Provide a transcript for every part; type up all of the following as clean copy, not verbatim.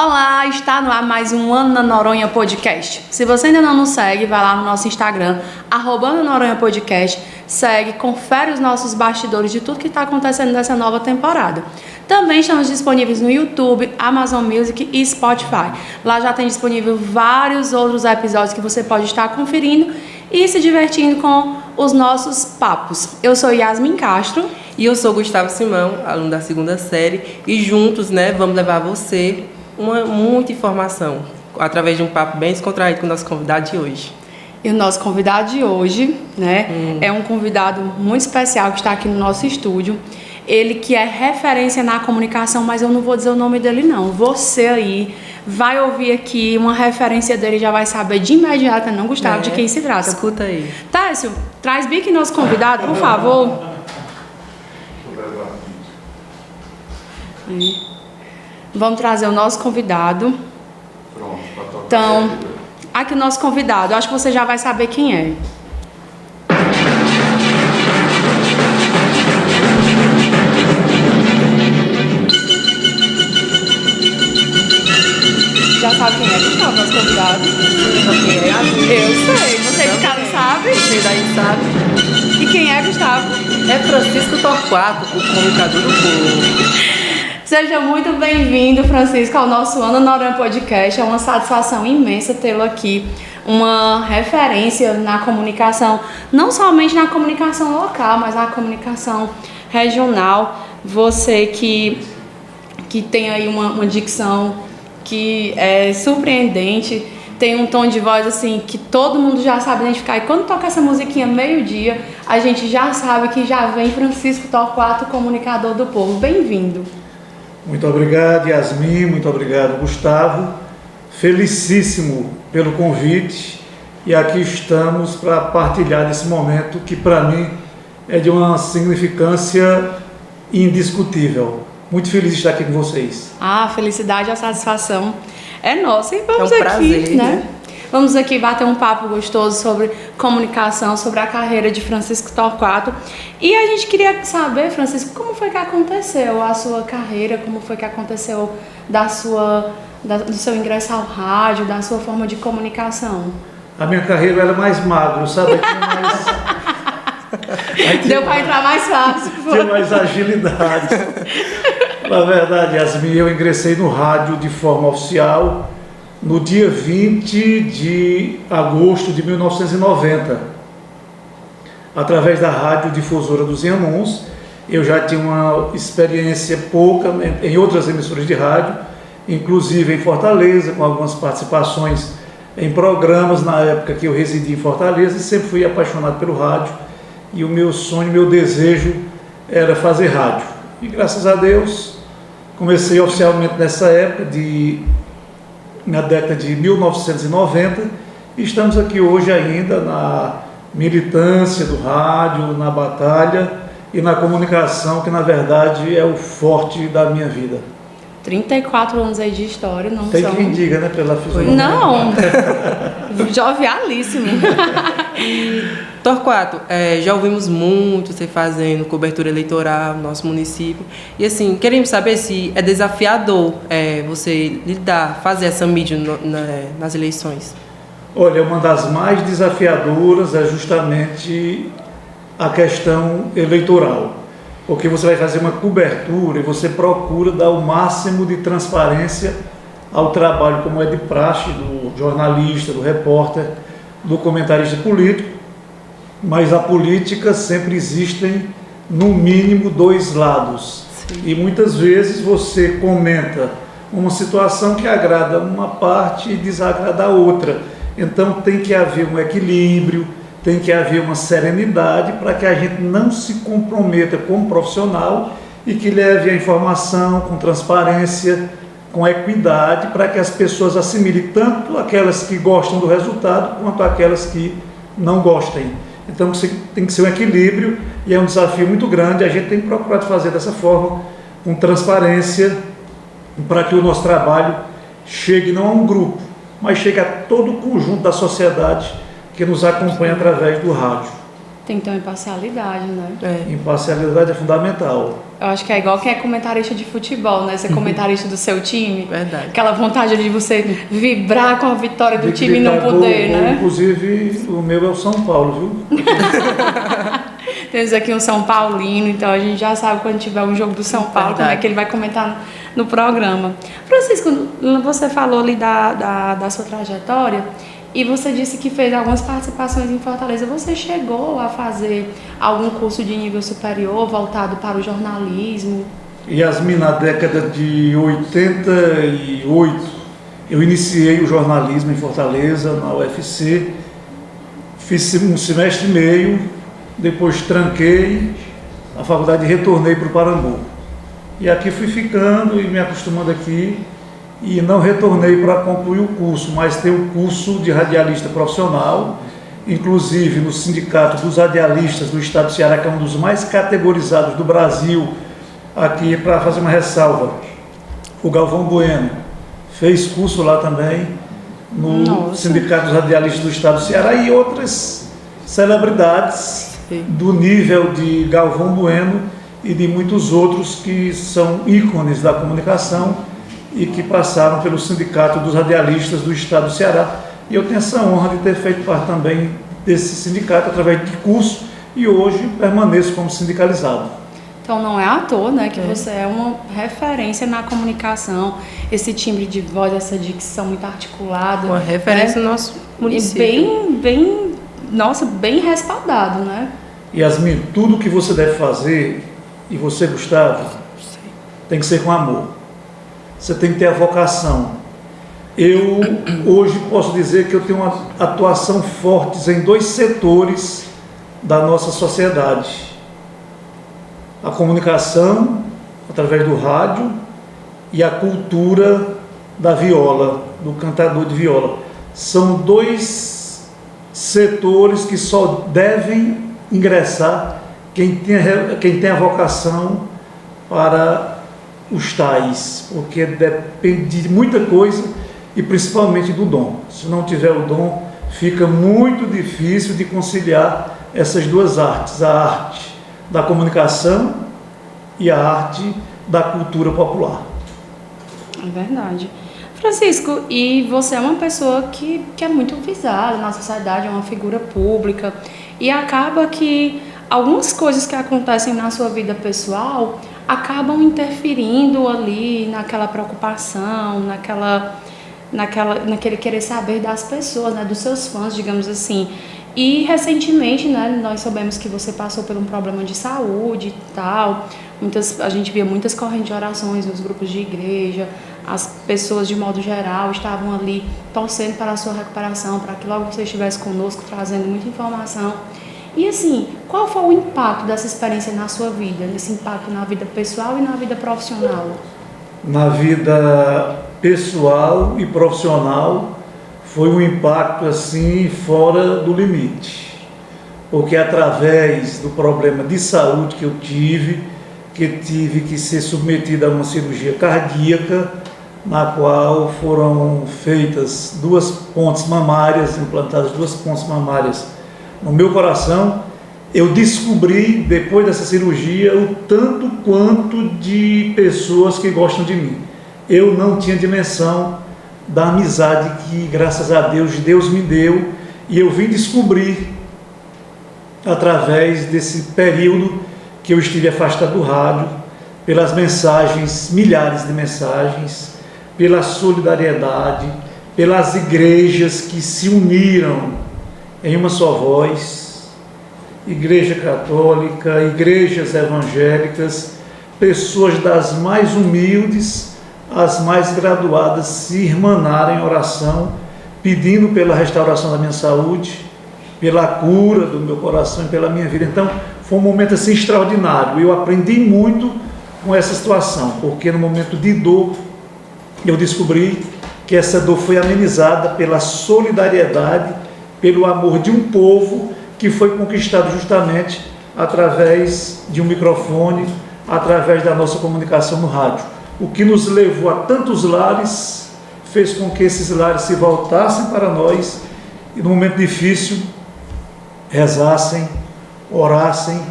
Olá, está no ar mais um Ana Noronha Podcast. Se você ainda não nos segue, vai lá no nosso Instagram, @Ana Noronha Podcast, segue, confere os nossos bastidores de tudo que está acontecendo nessa nova temporada. Também estamos disponíveis no YouTube, Amazon Music e Spotify. Lá já tem disponível vários outros episódios que você pode estar conferindo e se divertindo com os nossos papos. Eu sou Yasmin Castro. E eu sou Gustavo Simão, aluno da 2ª série, e juntos, vamos levar a você muita informação através de um papo bem descontraído com o nosso convidado de hoje. E o nosso convidado de hoje, é um convidado muito especial que está aqui no nosso estúdio. Ele que é referência na comunicação, mas eu não vou dizer o nome dele não. Você aí vai ouvir aqui uma referência dele, já vai saber de imediato, não, Gustavo, de quem se trata. Escuta aí. Tássio, traz bem aqui nosso convidado, por favor. Vamos trazer o nosso convidado. Então, aqui o nosso convidado. Eu acho que você já vai saber quem é. Já sabe quem é, Gustavo, nosso convidado? Eu sei. Você de casa sabe? Você daí sabe. E quem é, Gustavo? É Francisco Torquato, o comunicador do povo. Seja muito bem-vindo, Francisco, ao nosso Ana Noronha Podcast. É uma satisfação imensa tê-lo aqui, uma referência na comunicação, não somente na comunicação local, mas na comunicação regional. Você que tem aí uma dicção que é surpreendente, tem um tom de voz assim que todo mundo já sabe identificar. E quando toca essa musiquinha meio-dia, a gente já sabe que já vem Francisco Torquato, comunicador do povo. Bem-vindo. Muito obrigado, Yasmin, muito obrigado, Gustavo. Felicíssimo pelo convite e aqui estamos para partilhar desse momento que para mim é de uma significância indiscutível. Muito feliz de estar aqui com vocês. A felicidade e a satisfação é nossa. E vamos é um aqui, prazer, né? Vamos aqui bater um papo gostoso sobre comunicação, sobre a carreira de Francisco Torquato. E a gente queria saber, Francisco, como foi que aconteceu a sua carreira, como foi que aconteceu do seu ingresso ao rádio, da sua forma de comunicação? A minha carreira era mais magro, sabe? Deu para entrar mais fácil. Tinha mais agilidade. Na verdade, Yasmin, eu ingressei no rádio de forma oficial no dia 20 de agosto de 1990, através da Rádio Difusora dos Inhamuns. Eu já tinha uma experiência pouca em outras emissoras de rádio, inclusive em Fortaleza, com algumas participações em programas na época que eu residi em Fortaleza, e sempre fui apaixonado pelo rádio, e o meu sonho, meu desejo era fazer rádio. E graças a Deus, comecei oficialmente nessa época na década de 1990, e estamos aqui hoje ainda na militância do rádio, na batalha e na comunicação, que na verdade é o forte da minha vida. 34 anos aí de história, não Tem são... quem diga, pela fisionomia. Não, jovialíssimo. Torquato, já ouvimos muito você fazendo cobertura eleitoral no nosso município. E assim, queremos saber se é desafiador você fazer essa mídia nas eleições. Olha, uma das mais desafiadoras é justamente a questão eleitoral. Porque você vai fazer uma cobertura e você procura dar o máximo de transparência ao trabalho, como é de praxe, do jornalista, do repórter, do comentarista político. Mas a política sempre existem, no mínimo, dois lados. Sim. E muitas vezes você comenta uma situação que agrada uma parte e desagrada a outra. Então tem que haver um equilíbrio, tem que haver uma serenidade para que a gente não se comprometa como profissional e que leve a informação com transparência, com equidade, para que as pessoas assimilem tanto aquelas que gostam do resultado quanto aquelas que não gostem. Então tem que ser um equilíbrio e é um desafio muito grande. A gente tem que procurar fazer dessa forma, com transparência, para que o nosso trabalho chegue não a um grupo, mas chegue a todo o conjunto da sociedade que nos acompanha através do rádio. Tem que ter uma imparcialidade, né? Imparcialidade é fundamental. Eu acho que é igual quem é comentarista de futebol, né? Ser comentarista do seu time. Verdade. Aquela vontade de você vibrar com a vitória do De time e não gritar poder, gol, né? Inclusive, o meu é o São Paulo, viu? Temos aqui um São Paulino, então a gente já sabe quando tiver um jogo do São Paulo, Verdade. como é que ele vai comentar no programa. Francisco, você falou ali da sua trajetória e você disse que fez algumas participações em Fortaleza. Você chegou a fazer algum curso de nível superior voltado para o jornalismo? Yasmin, na década de 88, eu iniciei o jornalismo em Fortaleza, na UFC. Fiz um semestre e meio, depois tranquei a faculdade e retornei para o Parambu. E aqui fui ficando e me acostumando aqui e não retornei para concluir o curso, mas tenho um curso de radialista profissional, inclusive no Sindicato dos Radialistas do Estado do Ceará, que é um dos mais categorizados do Brasil. Aqui, para fazer uma ressalva, o Galvão Bueno fez curso lá também, no Sindicato dos Radialistas do Estado do Ceará, e outras celebridades do nível de Galvão Bueno e de muitos outros que são ícones da comunicação e que passaram pelo Sindicato dos Radialistas do Estado do Ceará. E eu tenho essa honra de ter feito parte também desse sindicato através de curso e hoje permaneço como sindicalizado. Então não é à toa, né, que você é uma referência na comunicação, esse timbre de voz, essa dicção muito articulada. Uma referência no nosso município. E bem respaldado, né? Yasmin, tudo que você deve fazer, e você, Gustavo, tem que ser com amor. Você tem que ter a vocação. Eu hoje posso dizer que eu tenho uma atuação forte em dois setores da nossa sociedade. A comunicação, através do rádio, e a cultura da viola, do cantador de viola. São dois setores que só devem ingressar quem tem a vocação para os tais, porque depende de muita coisa e principalmente do dom. Se não tiver o dom, fica muito difícil de conciliar essas duas artes, a arte da comunicação e a arte da cultura popular. É verdade. Francisco, e você é uma pessoa que é muito visada na sociedade, é uma figura pública, e acaba que algumas coisas que acontecem na sua vida pessoal acabam interferindo ali naquela preocupação, naquele querer saber das pessoas, né, dos seus fãs, digamos assim. E recentemente, né, nós soubemos que você passou por um problema de saúde e tal. A gente via muitas correntes de orações nos grupos de igreja, as pessoas de modo geral estavam ali torcendo para a sua recuperação, para que logo você estivesse conosco, trazendo muita informação. E assim, qual foi o impacto dessa experiência na sua vida, nesse impacto na vida pessoal e na vida profissional? Na vida pessoal e profissional foi um impacto assim fora do limite, porque através do problema de saúde que eu tive que ser submetido a uma cirurgia cardíaca, na qual foram feitas duas pontes mamárias, implantadas duas pontes mamárias no meu coração. Eu descobri, depois dessa cirurgia, o tanto quanto de pessoas que gostam de mim. Eu não tinha dimensão da amizade que, graças a Deus me deu, e eu vim descobrir através desse período que eu estive afastado do rádio, pelas mensagens, milhares de mensagens, pela solidariedade, pelas igrejas que se uniram em uma só voz, Igreja Católica, igrejas evangélicas, pessoas das mais humildes às mais graduadas se irmanaram em oração, pedindo pela restauração da minha saúde, pela cura do meu coração e pela minha vida. Então, foi um momento assim extraordinário. Eu aprendi muito com essa situação, porque no momento de dor, eu descobri que essa dor foi amenizada pela solidariedade, pelo amor de um povo que foi conquistado justamente através de um microfone, através da nossa comunicação no rádio. O que nos levou a tantos lares, fez com que esses lares se voltassem para nós e no momento difícil rezassem, orassem,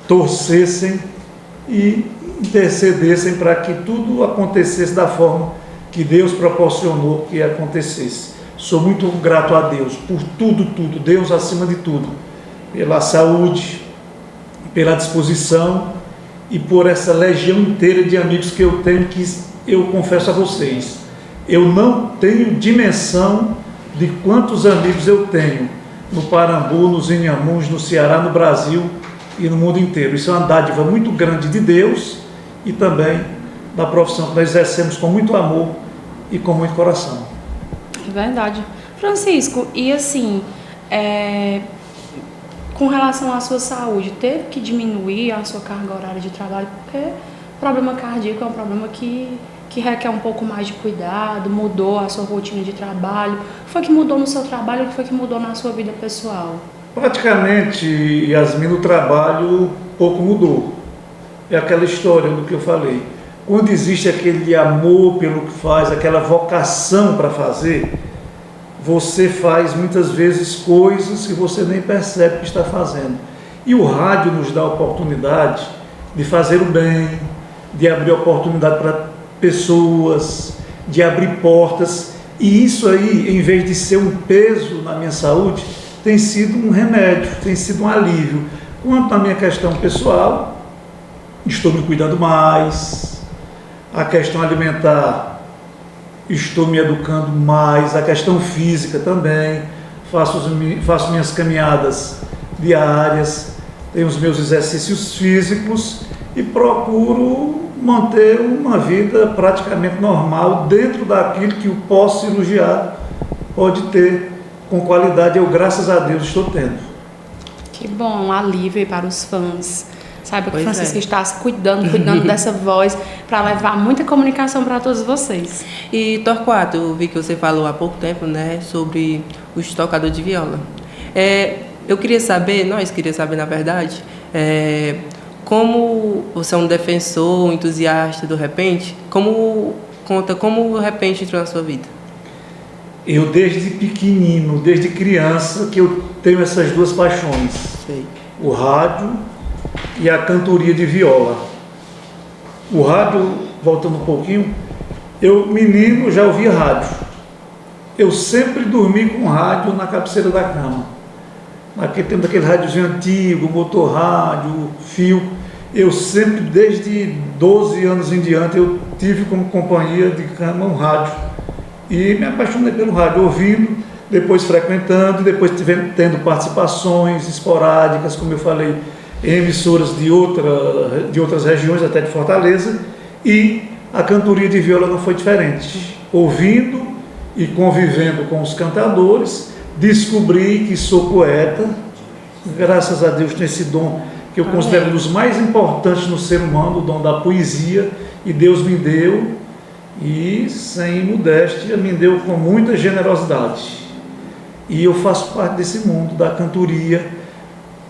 torcessem e intercedessem para que tudo acontecesse da forma que Deus proporcionou que acontecesse. Sou muito grato a Deus por tudo, Deus acima de tudo, pela saúde, pela disposição e por essa legião inteira de amigos que eu tenho, que eu confesso a vocês, eu não tenho dimensão de quantos amigos eu tenho no Parambu, nos Inhamuns, no Ceará, no Brasil e no mundo inteiro. Isso é uma dádiva muito grande de Deus e também da profissão que nós exercemos com muito amor e com muito coração. É verdade. Francisco, e assim, com relação à sua saúde, teve que diminuir a sua carga horária de trabalho? Porque problema cardíaco é um problema que requer um pouco mais de cuidado, mudou a sua rotina de trabalho. O que foi que mudou no seu trabalho? O que foi que mudou na sua vida pessoal? Praticamente, Yasmin, o trabalho pouco mudou. É aquela história do que eu falei. Quando existe aquele amor pelo que faz, aquela vocação para fazer, você faz muitas vezes coisas que você nem percebe que está fazendo. E o rádio nos dá a oportunidade de fazer o bem, de abrir oportunidade para pessoas, de abrir portas. E isso aí, em vez de ser um peso na minha saúde, tem sido um remédio, tem sido um alívio. Quanto à minha questão pessoal, estou me cuidando mais. A questão alimentar, estou me educando mais. A questão física também, faço minhas caminhadas diárias, tenho os meus exercícios físicos e procuro manter uma vida praticamente normal dentro daquilo que o pós-cirurgiado pode ter com qualidade. Eu, graças a Deus, estou tendo. Que bom, um alívio aí para os fãs. Sabe que o Pois Francisco é. está se cuidando dessa voz para levar muita comunicação para todos vocês. E Torquato, eu vi que você falou há pouco tempo, né, sobre os tocadores de viola. Eu queria saber, nós queríamos saber na verdade, como você é um defensor, um entusiasta do repente, como o repente entrou na sua vida? Eu desde pequenino, desde criança, que eu tenho essas duas paixões. Sei. O rádio e a cantoria de viola. O rádio, voltando um pouquinho, eu menino já ouvia rádio. Eu sempre dormi com rádio na cabeceira da cama. Naquele tempo daquele rádiozinho antigo, motor rádio, fio. Eu sempre, desde 12 anos em diante, eu tive como companhia de cama um rádio. E me apaixonei pelo rádio, ouvindo, depois frequentando, depois tendo participações esporádicas, como eu falei, em emissoras de outras regiões, até de Fortaleza, e a cantoria de viola não foi diferente. Ouvindo e convivendo com os cantadores, descobri que sou poeta, graças a Deus tenho esse dom que eu considero um dos mais importantes no ser humano, o dom da poesia, e Deus me deu, e sem modéstia, me deu com muita generosidade. E eu faço parte desse mundo da cantoria.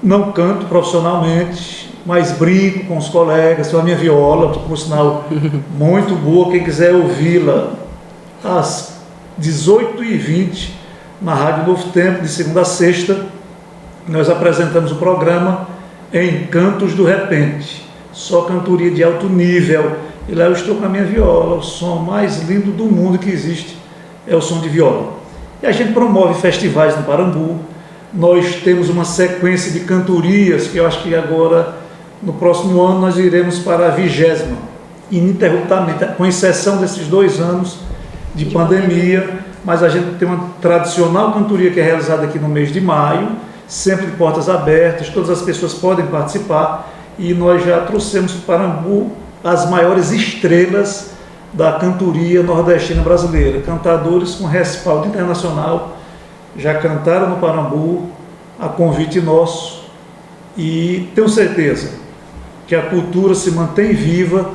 Não canto profissionalmente, mas brinco com os colegas, com a minha viola, por sinal muito boa. Quem quiser ouvi-la às 18h20 na Rádio Novo Tempo, de segunda a sexta, nós apresentamos o programa Encantos do Repente, só cantoria de alto nível. E lá eu estou com a minha viola, o som mais lindo do mundo que existe é o som de viola. E a gente promove festivais no Parambu. Nós temos uma sequência de cantorias que eu acho que agora, no próximo ano, nós iremos para a 20ª, ininterruptamente, com exceção desses 2 anos de pandemia, mas a gente tem uma tradicional cantoria que é realizada aqui no mês de maio, sempre de portas abertas, todas as pessoas podem participar, e nós já trouxemos para o Parambu as maiores estrelas da cantoria nordestina brasileira, cantadores com respaldo internacional, já cantaram no Parambu, a convite nosso, e tenho certeza que a cultura se mantém viva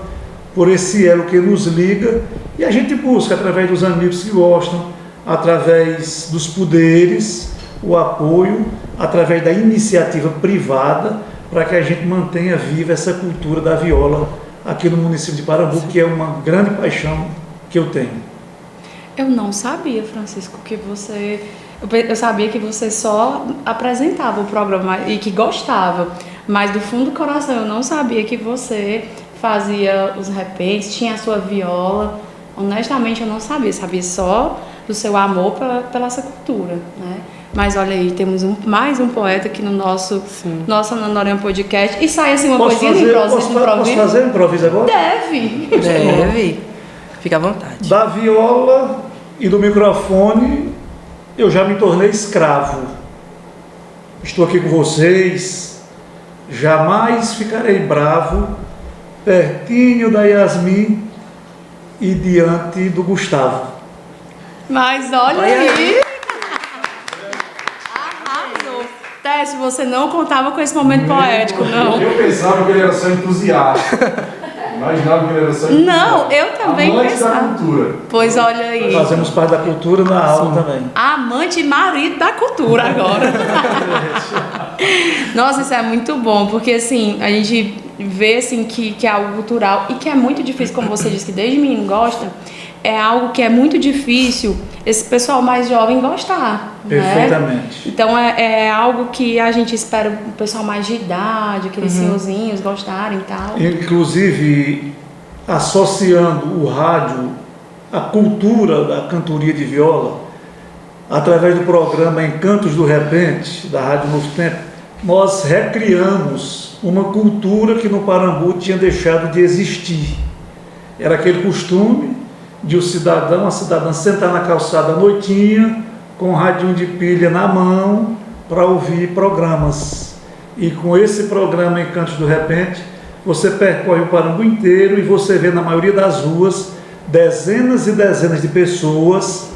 por esse elo que nos liga, e a gente busca, através dos amigos que gostam, através dos poderes, o apoio, através da iniciativa privada, para que a gente mantenha viva essa cultura da viola aqui no município de Parambu, que é uma grande paixão que eu tenho. Eu não sabia, Francisco, que você... Eu sabia que você só apresentava o programa e que gostava, mas do fundo do coração eu não sabia que você fazia os repentes, tinha a sua viola. Honestamente, eu não sabia só do seu amor pela essa cultura, né? Mas olha aí, temos mais um poeta aqui no nosso Noronha Podcast. E sai assim uma coisinha de improviso. Posso fazer um improviso agora? Deve. Fica à vontade. Da viola e do microfone, eu já me tornei escravo. Estou aqui com vocês, jamais ficarei bravo, pertinho da Yasmin e diante do Gustavo. Mas olha aí! Arrasou! Tess, você não contava com esse momento poético, não? Eu pensava que ele era só entusiasta. Imaginava que ele era só entusiasta. Não, eu também amante pensava. da cultura. Pois olha aí. Fazemos parte da cultura na aula também. Amante e marido da cultura agora. Nossa, isso é muito bom, porque assim, a gente vê assim, que é algo cultural e que é muito difícil, como você disse, que desde menino gosta, é algo que é muito difícil esse pessoal mais jovem gostar. Perfeitamente. Né? Então é algo que a gente espera o pessoal mais de idade, aqueles senhorzinhos gostarem e tal. Inclusive, associando o rádio à cultura da cantoria de viola, através do programa Encantos do Repente, da Rádio Novo Tempo, nós recriamos uma cultura que no Parambu tinha deixado de existir. Era aquele costume de o cidadão, a cidadã sentar na calçada à noitinha, com um radinho de pilha na mão, para ouvir programas. E com esse programa Encantos do Repente, você percorre o Parambu inteiro e você vê na maioria das ruas dezenas e dezenas de pessoas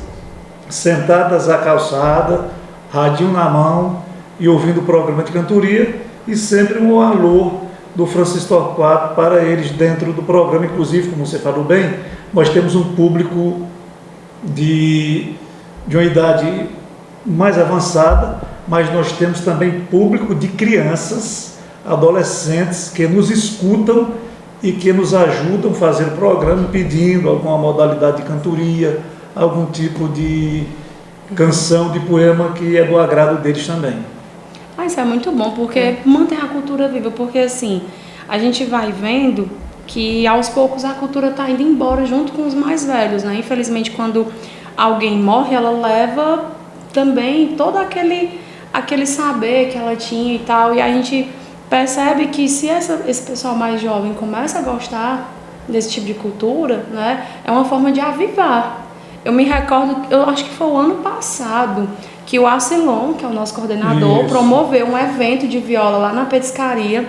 sentadas à calçada, radinho na mão e ouvindo o programa de cantoria, e sempre um alô do Francisco Torquato para eles dentro do programa. Inclusive, como você falou bem, nós temos um público de uma idade mais avançada, mas nós temos também público de crianças, adolescentes que nos escutam e que nos ajudam a fazer o programa pedindo alguma modalidade de cantoria, algum tipo de canção, de poema que é do agrado deles também. Isso é muito bom, porque mantém a cultura viva, porque assim, a gente vai vendo que aos poucos a cultura está indo embora junto com os mais velhos, né? Infelizmente, quando alguém morre, ela leva também todo aquele saber que ela tinha e tal, e a gente percebe que se esse pessoal mais jovem começa a gostar desse tipo de cultura, né, é uma forma de avivar. Eu me recordo, eu acho que foi o ano passado, que o Acilon, que é o nosso coordenador, promoveu um evento de viola lá na petiscaria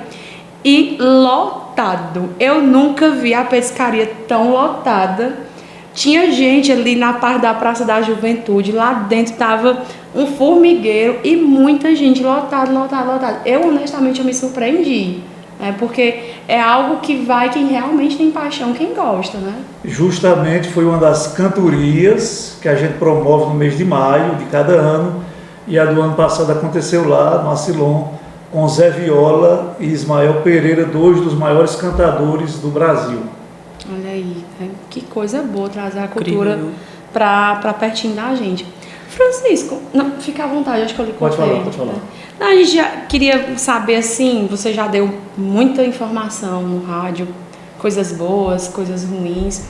e lotado. Eu nunca vi a petiscaria tão lotada. Tinha gente ali na parte da Praça da Juventude, lá dentro estava um formigueiro e muita gente, lotado. Eu, honestamente, me surpreendi, né? Porque é algo que vai quem realmente tem paixão, quem gosta, né? Justamente foi uma das cantorias que a gente promove no mês de maio de cada ano, e a do ano passado aconteceu lá no Acilon, com Zé Viola e Ismael Pereira, dois dos maiores cantadores do Brasil. Olha aí, né? Que coisa boa trazer a cultura para pertinho da gente. Francisco, não, fica à vontade, acho que eu lhe contei. Pode falar. Não, a gente já queria saber, assim, você já deu muita informação no rádio, coisas boas, coisas ruins,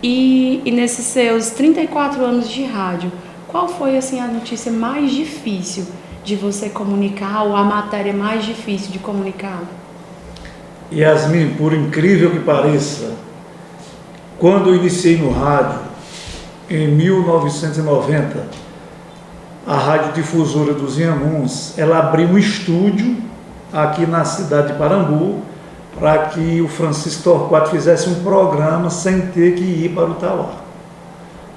e nesses seus 34 anos de rádio, qual foi, assim, a notícia mais difícil de você comunicar, ou a matéria mais difícil de comunicar? Yasmin, por incrível que pareça, quando eu iniciei no rádio, em 1990, a Rádio Difusora dos Inhamuns, ela abriu um estúdio aqui na cidade de Parambu para que o Francisco Torquato fizesse um programa sem ter que ir para o Tauá.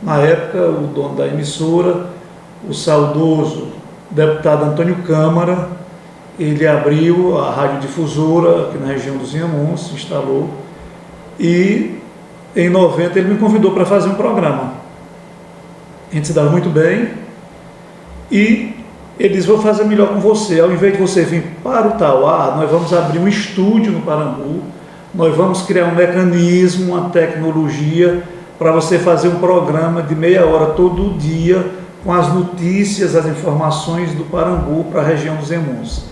Na época, o dono da emissora, o saudoso deputado Antônio Câmara, ele abriu a Rádio Difusora aqui na região dos Inhamuns, se instalou, e em 90 ele me convidou para fazer um programa. A gente se dava muito bem, e ele disse: vou fazer melhor com você, ao invés de você vir para o Tauá, nós vamos abrir um estúdio no Parambu, nós vamos criar um mecanismo, uma tecnologia para você fazer um programa de meia hora todo dia com as notícias, as informações do Parambu para a região dos Inhamuns.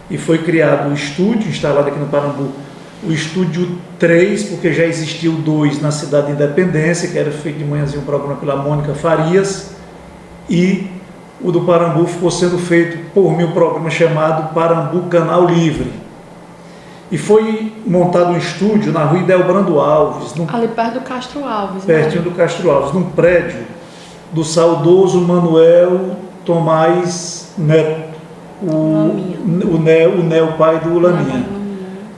E foi criado um estúdio instalado aqui no Parambu o Estúdio 3, porque já existiu o 2 na Cidade de Independência, que era feito de manhãzinho um programa pela Mônica Farias, e o do Parambu ficou sendo feito por mim, um programa chamado Parambu Canal Livre. E foi montado um estúdio na rua Idelbrando Alves, ali perto do Castro Alves. pertinho do Castro Alves, num prédio do saudoso Manuel Tomás Neto, o Neo, pai do Laminha,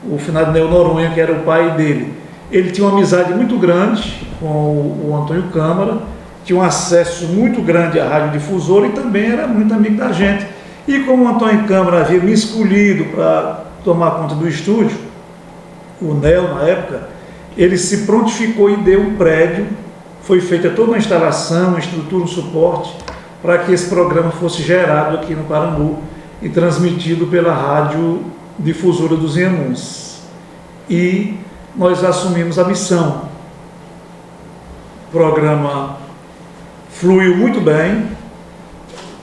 o finado Neo Noronha, que era o pai dele. Ele tinha uma amizade muito grande com o Antônio Câmara, tinha um acesso muito grande à radiodifusora e também era muito amigo da gente. E como o Antônio Câmara havia me escolhido para tomar conta do estúdio, o Neo na época, ele se prontificou e deu um prédio, foi feita toda uma instalação, uma estrutura, um suporte, para que esse programa fosse gerado aqui no Parambu e transmitido pela rádio difusora dos Inhamuns. E nós assumimos a missão. O programa fluiu muito bem,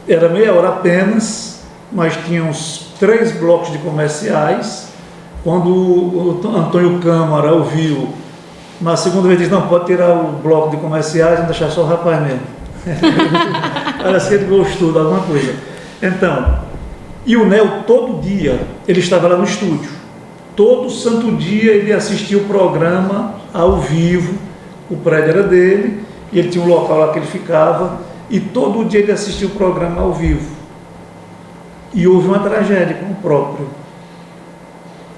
era meia hora apenas, mas tinha uns 3 blocos de comerciais. Quando o Antônio Câmara ouviu, na segunda vez disse, não, pode tirar o bloco de comerciais e deixar só o rapaz mesmo. Parece que ele gostou de alguma coisa. Então, e o Nel todo dia, ele estava lá no estúdio. Todo santo dia ele assistia o programa ao vivo, o prédio era dele, e ele tinha um local lá que ele ficava, e todo dia ele assistia o programa ao vivo. E houve uma tragédia com o próprio.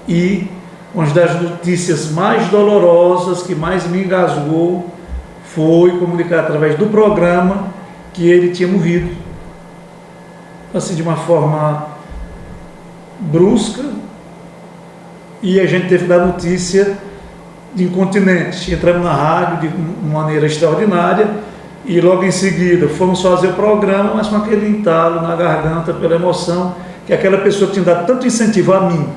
E uma das notícias mais dolorosas, que mais me engasgou, foi comunicar através do programa que ele tinha morrido. Assim, de uma forma brusca, e a gente teve que dar notícia de incontinente. Entramos na rádio de maneira extraordinária e logo em seguida fomos fazer o programa, mas com aquele entalo na garganta pela emoção, que aquela pessoa tinha dado tanto incentivo a mim,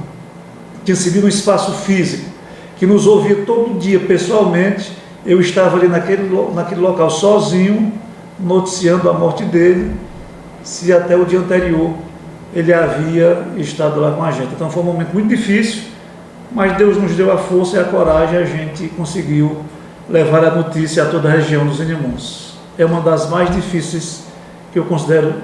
tinha cedido um espaço físico, que nos ouvia todo dia pessoalmente. Eu estava ali naquele local sozinho, noticiando a morte dele, se até o dia anterior ele havia estado lá com a gente. Então foi um momento muito difícil, mas Deus nos deu a força e a coragem, a gente conseguiu levar a notícia a toda a região dos Inhamuns. É uma das mais difíceis que eu considero,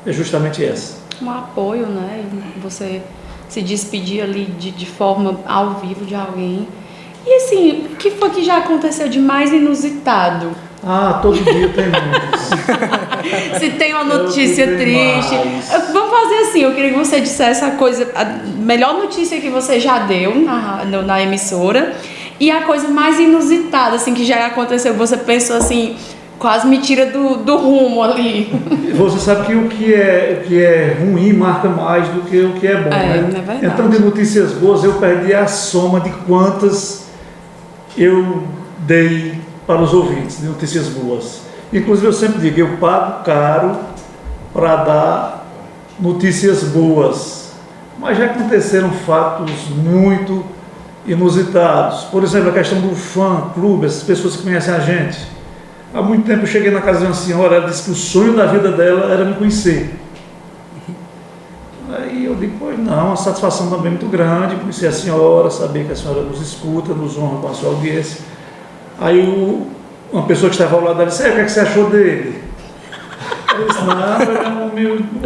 é justamente essa. Um apoio, né? Você se despedir ali de forma ao vivo de alguém. E assim, o que foi que já aconteceu de mais inusitado? Ah, todo dia tem muitos. Se tem uma notícia triste. Vamos fazer assim, eu queria que você dissesse a melhor notícia que você já deu na emissora e a coisa mais inusitada, assim, que já aconteceu, você pensou assim, quase me tira do rumo ali. Você sabe que o que é ruim marca mais do que o que é bom, né? É verdade. Então, de notícias boas, eu perdi a soma de quantas eu dei para os ouvintes, de notícias boas. Inclusive, eu sempre digo, eu pago caro para dar notícias boas. Mas já aconteceram fatos muito inusitados. Por exemplo, a questão do fã-clube, essas pessoas que conhecem a gente. Há muito tempo eu cheguei na casa de uma senhora, ela disse que o sonho da vida dela era me conhecer. Aí eu digo, pois não, uma satisfação também muito grande, conhecer a senhora, saber que a senhora nos escuta, nos honra com a sua audiência. Aí uma pessoa que estava ao lado dela disse, o que é que você achou dele? Eu disse, não, ele é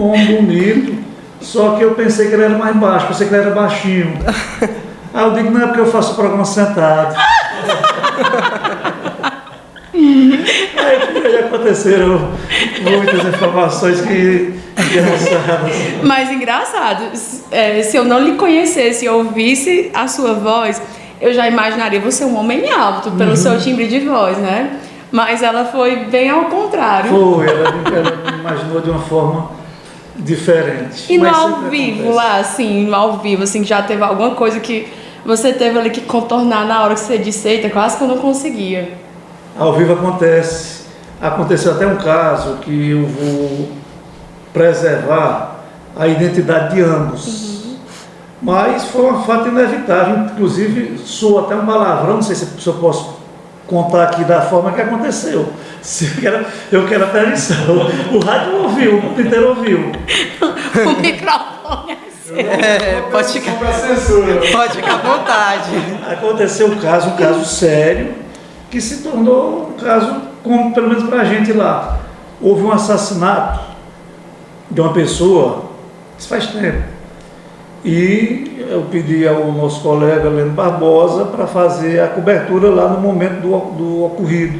um homem bonito, só que eu pensei que ele era mais baixo, pensei que ele era baixinho. Aí eu digo, não, é porque eu faço o programa sentado. Aí aconteceram muitas informações que engraçadas. Mas engraçado, se eu não lhe conhecesse e ouvisse a sua voz, eu já imaginaria você um homem alto, pelo seu timbre de voz, né? Mas ela foi bem ao contrário. Foi, ela me imaginou de uma forma diferente. E no Mas ao sempre vivo, acontece. lá, assim, no ao vivo, assim, já teve alguma coisa que você teve ali que contornar na hora que você disse, eita, quase que eu não conseguia. Ao vivo acontece. Aconteceu até um caso que eu vou preservar a identidade de ambos. Mas foi um fato inevitável, inclusive soou até um palavrão, não sei se eu posso contar aqui da forma que aconteceu. Eu quero a permissão. O rádio ouviu, o mundo inteiro ouviu. O microfone é Pode ficar, Sobre a censura. pode ficar à vontade. Aconteceu um caso sério, que se tornou um caso, como pelo menos para a gente lá. Houve um assassinato de uma pessoa, isso faz tempo. E eu pedi ao nosso colega Leno Barbosa para fazer a cobertura lá no momento do ocorrido.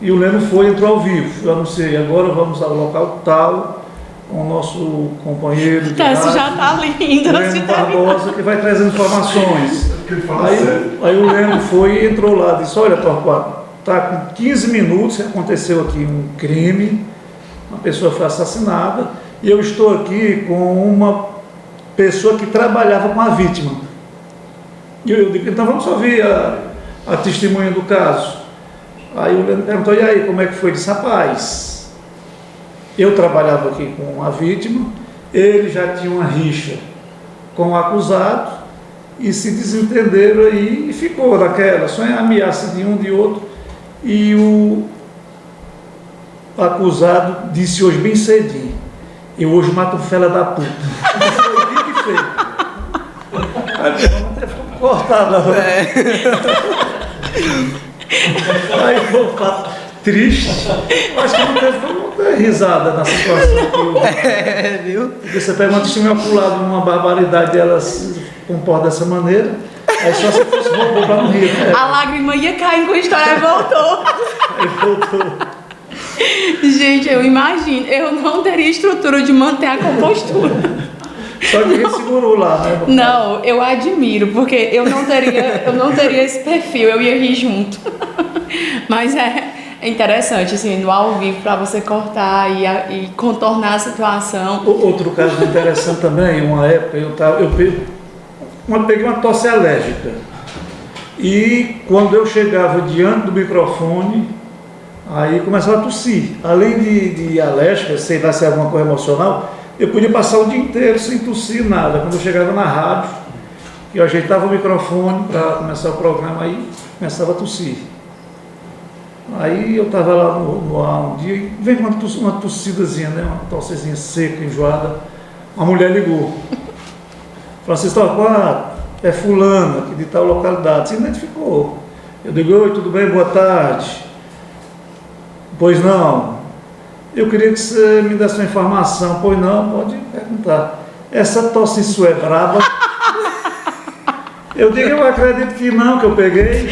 E o Leno entrou ao vivo. Eu anunciei, agora vamos ao local tal, com o nosso companheiro de Isso já rádio, tá lindo. Leno Barbosa, que vai trazer informações. Ele fala sério. Aí o Leno foi e entrou lá e disse, olha, Torquato, está com 15 minutos que aconteceu aqui um crime, uma pessoa foi assassinada, e eu estou aqui com uma pessoa que trabalhava com a vítima. E eu digo, então vamos ouvir a testemunha do caso. Aí o Leno perguntou, e aí, como é que foi? Ele disse, rapaz, eu trabalhava aqui com a vítima, ele já tinha uma rixa com o acusado, e se desentenderam aí, e ficou naquela, só em ameaça de um de outro, e o acusado disse hoje bem cedinho, eu hoje mato um fela da puta. Foi dito e feito. Aí ficou cortado. Aí foi um fato triste. Eu acho que não teve risada na situação. Viu? Porque você pega uma testemunha pro lado, uma barbaridade, ela se comporta dessa maneira. Aí só se fosse voltou para não rir. Né? A lágrima ia cair com a história e voltou. Aí voltou. Gente, eu imagino, eu não teria estrutura de manter a compostura. Só que ele segurou lá, né? Não, eu admiro, porque eu não teria esse perfil, eu ia rir junto. Mas é interessante, assim, no ao vivo, para você cortar e contornar a situação. Outro caso interessante também, uma época, eu peguei uma tosse alérgica. E quando eu chegava diante do microfone, aí começava a tossir. Além de alérgica, sei lá se é alguma coisa emocional, eu podia passar o dia inteiro sem tossir nada. Quando eu chegava na rádio, eu ajeitava o microfone para começar o programa, aí começava a tossir. Aí eu estava lá no ar um dia e veio uma tossidazinha, né? Uma tossezinha seca, enjoada. Uma mulher ligou. Francisco Torquato, é fulano, aqui de tal localidade. Se identificou. Eu digo, oi, tudo bem? Boa tarde. Pois não. Eu queria que você me desse uma informação. Pois não, pode perguntar. Essa tosse sua é brava? Eu digo, eu acredito que não, que eu peguei.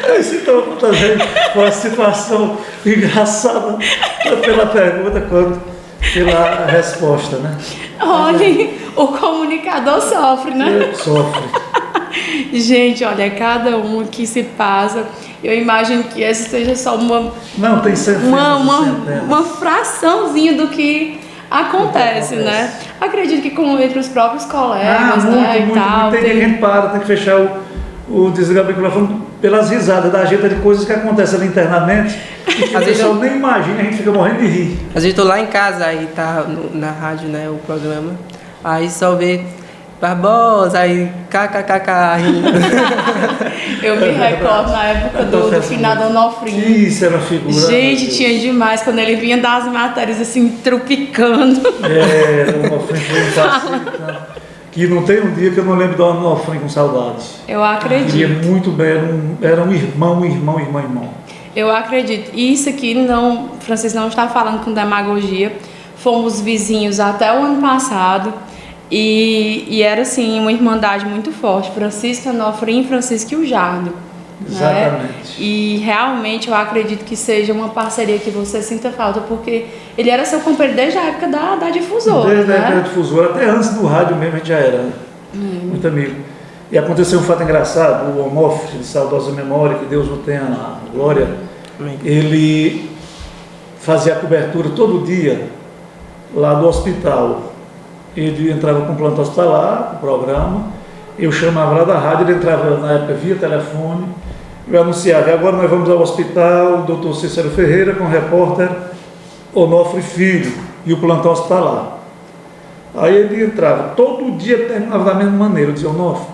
Aí se tornou também uma situação engraçada, tanto pela pergunta quanto pela resposta, né? Olha, o comunicador sofre, né? Sofre. Gente, olha, cada um que se passa, eu imagino que essa seja só Não, tem centenas, uma fraçãozinha do que acontece, né? Acredito que entre os próprios colegas, né, e tal. Tem que a gente para, tem que fechar o desligar o microfone pelas risadas da gente de coisas que acontecem ali internamente e que o pessoal nem imagina, a gente fica morrendo de rir. Às vezes eu tô lá em casa, aí tá na rádio, né, o programa, aí só vê Barbosa, aí kkkk rindo. Eu me recordo na época do finado Onofrinho. Isso era figura. Gente, tinha demais quando ele vinha das matérias assim, trupicando. O Onofrinho foi um parceiro, que não tem um dia que eu não lembro do Onofrinho com saudades. Eu acredito. Queria muito bem, era um irmão. Eu acredito. E isso aqui não, Francisco não está falando com demagogia. Fomos vizinhos até o ano passado. E era assim, uma irmandade muito forte, Francisco Onofrinho, Francisco e o Jardo. Exatamente. Né? E realmente eu acredito que seja uma parceria que você sinta falta, porque ele era seu companheiro desde a época da difusora. Desde a época da né? difusora, até antes do rádio mesmo a gente já era muito amigo. E aconteceu um fato engraçado, o Onofre, de saudosa memória, que Deus o tenha na glória, ele fazia a cobertura todo dia lá do hospital. Ele entrava com o plantão hospitalar, o programa, eu chamava lá da rádio, ele entrava na época via telefone, eu anunciava, agora nós vamos ao hospital, o Dr. Cícero Ferreira com o repórter Onofre Filho e o plantão hospitalar. Aí ele entrava, todo dia terminava da mesma maneira, eu dizia, Onofre,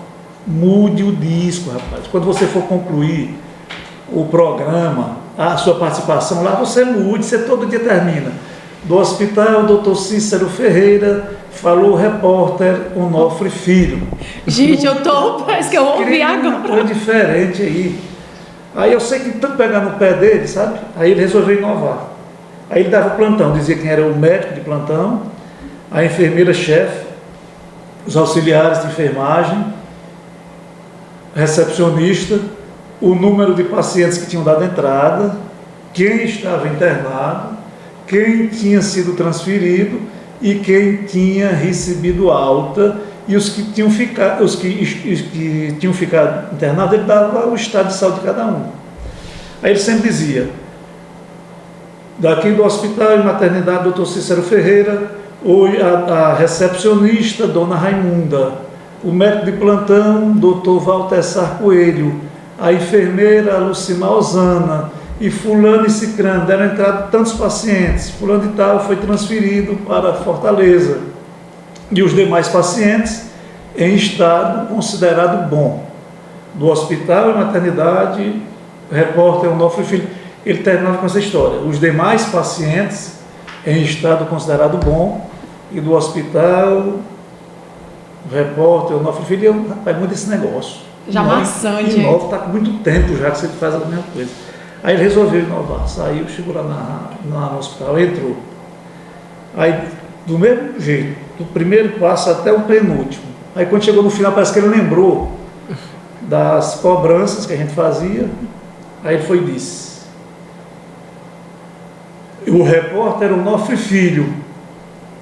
mude o disco, rapaz, quando você for concluir o programa, a sua participação lá, você mude, você todo dia termina. Do hospital, o Dr. Cícero Ferreira, falou o repórter Onofre Filho. Gente, parece que eu ouvi agora. Coisa diferente aí. Aí eu sei que tanto pegar no pé dele, sabe? Aí ele resolveu inovar. Aí ele dava plantão, dizia quem era o médico de plantão, a enfermeira-chefe, os auxiliares de enfermagem, recepcionista, o número de pacientes que tinham dado entrada, quem estava internado, quem tinha sido transferido e quem tinha recebido alta, e os que tinham ficado, internados, ele dava o estado de saúde de cada um. Aí ele sempre dizia, daqui do hospital e maternidade, Dr. Cícero Ferreira, hoje a recepcionista, Dona Raimunda, o médico de plantão, Dr. Valtessar Coelho, a enfermeira Lucimar Osana, e fulano e cicrano, deram entrada tantos pacientes, fulano e tal foi transferido para Fortaleza, e os demais pacientes em estado considerado bom. Do hospital e maternidade, o repórter Onofre Filho, ele terminava com essa história, os demais pacientes em estado considerado bom, e do hospital, o repórter Onofre Filho, eu pego muito esse negócio. Já maçante. Inova, está com muito tempo já que você faz a mesma coisa. Aí ele resolveu inovar, saiu, chegou lá no hospital, entrou. Aí, do mesmo jeito, do primeiro passo até o penúltimo. Aí quando chegou no final, parece que ele lembrou das cobranças que a gente fazia. Aí ele foi e disse, o repórter Onofre Filho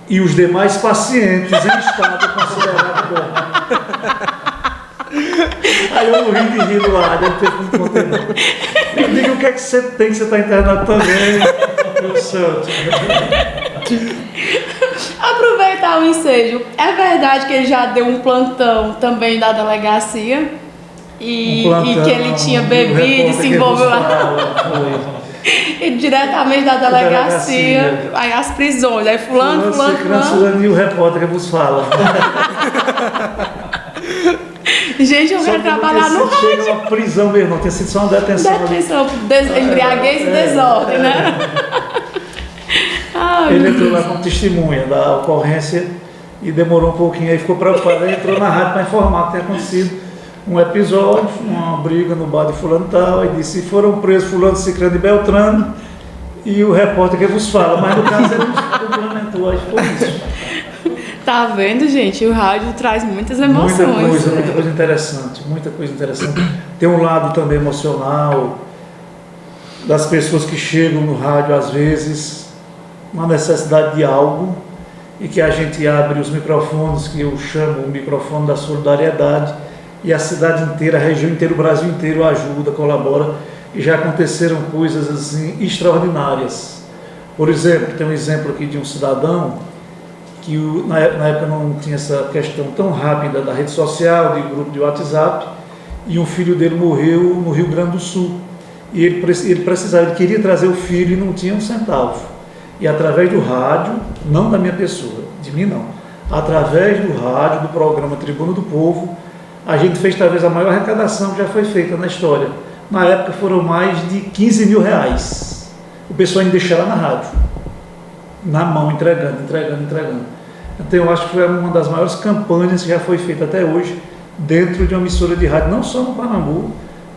e os demais pacientes em estado considerado bom. Aí eu morri de rir do ar, ele teve muito conteúdo. Eu digo, o que é que você tem, que você está internado também, meu santo? Aproveitar o ensejo. É verdade que ele já deu um plantão também da delegacia e que ele tinha bebido e se envolveu lá. E diretamente da delegacia, aí as prisões, aí fulano. E o repórter que vos fala. Gente, eu quero trabalhar no rádio. Chega uma prisão, meu irmão, tem sido só uma detenção. Embriaguez e desordem, né? Ele entrou lá como testemunha da ocorrência e demorou um pouquinho, aí ficou preocupado, aí entrou na rádio para informar que tinha acontecido um episódio, uma briga no bar de fulano e tal, aí disse, foram presos fulano, cicrano e beltrano, e o repórter que vos fala, mas no caso ele complementou, aí foi isso. Tá vendo, gente? O rádio traz muitas emoções. Muita coisa interessante. Tem um lado também emocional das pessoas que chegam no rádio, às vezes, uma necessidade de algo, e que a gente abre os microfones, que eu chamo o microfone da solidariedade, e a cidade inteira, a região inteira, o Brasil inteiro ajuda, colabora, e já aconteceram coisas assim extraordinárias. Por exemplo, tem um exemplo aqui de um cidadão que na época não tinha essa questão tão rápida da rede social, de grupo de WhatsApp, e um filho dele morreu no Rio Grande do Sul. E ele queria trazer o filho e não tinha um centavo. E através do rádio, não da minha pessoa, de mim não, através do rádio, do programa Tribuna do Povo, a gente fez talvez a maior arrecadação que já foi feita na história. Na época foram mais de 15 mil reais. O pessoal ainda deixava lá na rádio, na mão, entregando. Então eu acho que foi uma das maiores campanhas que já foi feita até hoje, dentro de uma emissora de rádio, não só no Parambu,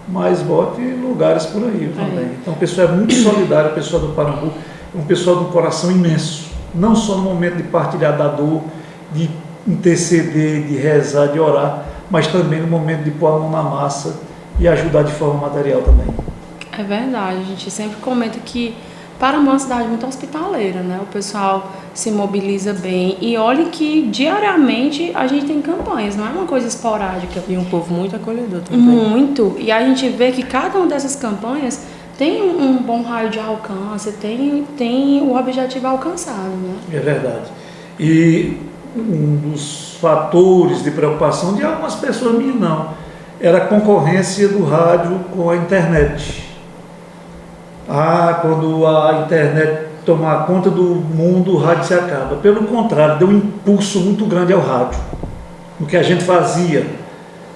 mas bote lugares por aí também. Então o pessoal é muito solidário, o pessoal do Parambu, é um pessoal de um coração imenso, não só no momento de partilhar da dor, de interceder, de rezar, de orar, mas também no momento de pôr a mão na massa e ajudar de forma material também. É verdade, a gente sempre comenta que Parambu é uma cidade muito hospitaleira, né? O pessoal se mobiliza bem e olha que diariamente a gente tem campanhas, não é uma coisa esporádica. E um povo muito acolhedor também. Muito, e a gente vê que cada uma dessas campanhas tem um bom raio de alcance, tem o objetivo alcançado, né? É verdade. E um dos fatores de preocupação de algumas pessoas, minhas não, era a concorrência do rádio com a internet. Quando a internet tomar conta do mundo, o rádio se acaba. Pelo contrário, deu um impulso muito grande ao rádio. O que a gente fazia